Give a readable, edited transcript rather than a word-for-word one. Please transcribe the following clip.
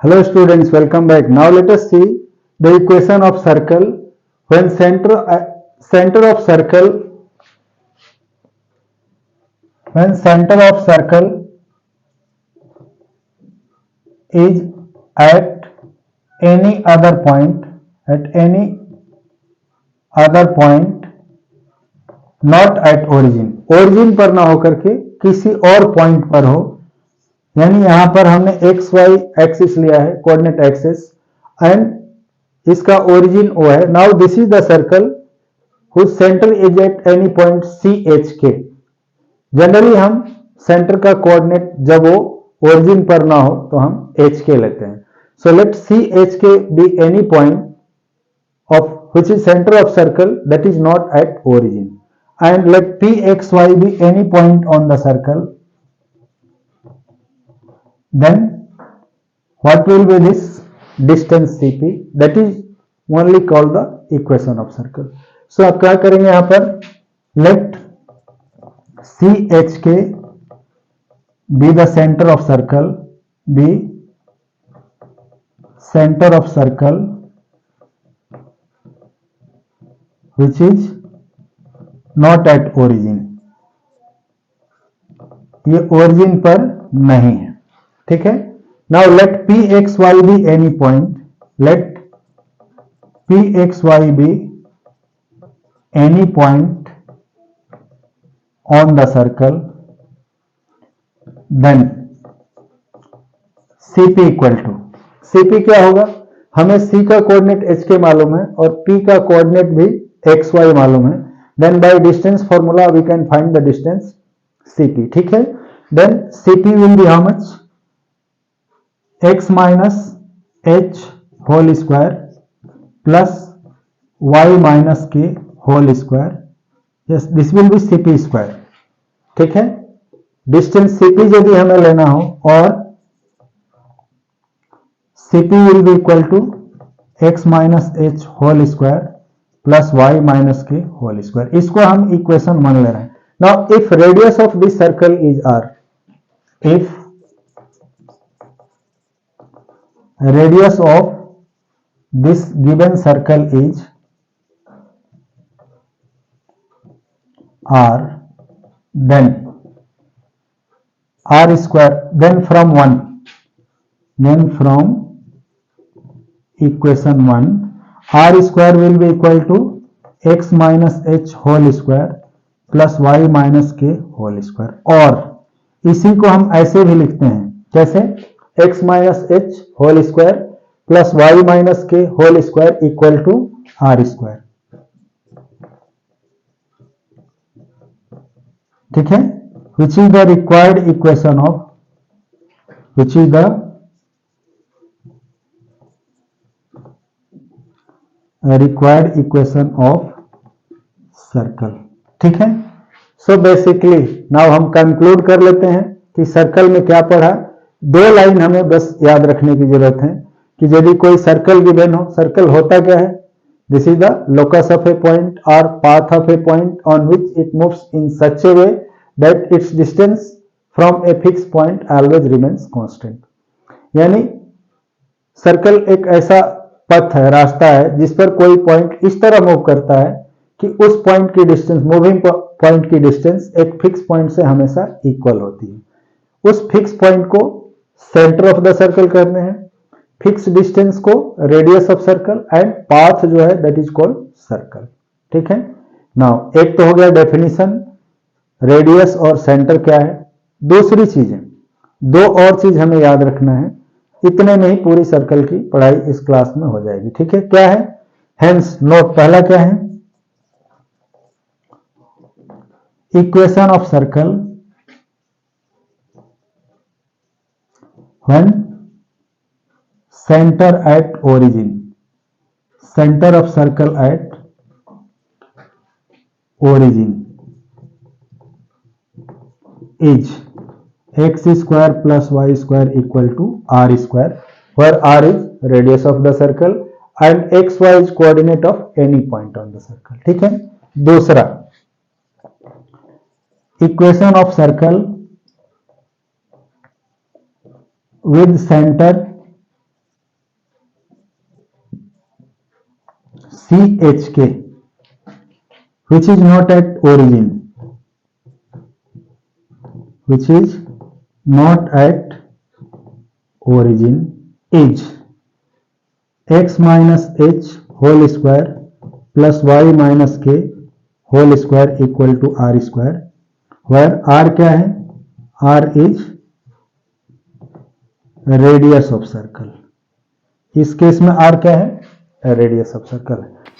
Hello students, welcome back. Now let us see the equation of circle when center of circle is at any other point not at origin पर ना होकर के किसी और point पर हो, यानी यहां पर हमने एक्स वाई एक्सिस लिया है, कोऑर्डिनेट एक्सिस, एंड इसका ओरिजिन ओ है. Now this is the circle whose centre is at any point C H K. Generally हम सेंटर का कोऑर्डिनेट जब वो ओरिजिन पर ना हो तो हम एच के लेते हैं. सो लेट सी एच के be any point of which is center of circle that is not at origin, and let pxy be any point on the circle. Then what will be this distance cp, that is only called the equation of circle. So आप क्या करेंगे यहां पर, let chk be the center of circle, which is not at origin. ये origin पर नहीं है, ठीक है. Now let pxy be any point. Let pxy be any point on the circle. Then cp equal to, cp क्या होगा, हमें c का कोऑर्डिनेट hk मालूम है और p का कोऑर्डिनेट भी xy मालूम है. Then by distance formula we can find the distance cp, ठीक है. Then cp will be how much, x minus h whole square plus y minus k whole square. Yes, this will be cp square, ठीक है. Distance cp यदि हमें लेना हो, और cp will be equal to x minus h whole square plus y minus K whole square. इसको हम equation 1 ले रहे हैं. Now if radius of this circle is r, if radius of this given circle is r, then r square, then from equation 1, r square will be equal to x minus h whole square plus y minus k whole square. और इसी को हम ऐसे भी लिखते हैं, कैसे, x minus h whole square plus y minus k whole square equal to r square, ठीक है. which is the required equation of circle, ठीक है. सो बेसिकली नाउ हम कंक्लूड कर लेते हैं कि सर्कल में क्या पढ़ा. 2 लाइन हमें बस याद रखने की जरूरत है कि यदि कोई सर्कल गिवन हो, सर्कल होता क्या है, this is the locus of a point और path of a point on which it moves in such a way that its distance from a fix point always remains constant. यानी circle एक ऐसा पथ है, रास्ता है, जिस पर कोई पॉइंट इस तरह मूव करता है कि उस पॉइंट की डिस्टेंस, मूविंग पॉइंट की डिस्टेंस एक फिक्स पॉइंट से हमेशा इक्वल होती है. उस फिक्स पॉइंट को सेंटर ऑफ द सर्कल करने हैं, फिक्स डिस्टेंस को radius of circle, and path जो है दैट इज कॉल्ड सर्कल, ठीक है. नाउ एक तो हो गया डेफिनेशन, रेडियस और सेंटर क्या है. दूसरी चीजें, 2 और चीज हमें याद रखना है. इतने में ही पूरी सर्कल की पढ़ाई इस क्लास में हो जाएगी, ठीक है. क्या है, हेंस नोट, पहला क्या है, equation of circle when centre at origin, centre of circle at origin is x square plus y square equal to r square, where r is radius of the circle and xy is coordinate of any point on the circle, ठीक है. दूसरा, equation of circle with center CHK which is not at origin, which is not at origin is x minus h whole square plus y minus k whole square equal to r square, where r क्या है, r is radius of circle. इस case में r क्या है, radius of circle है।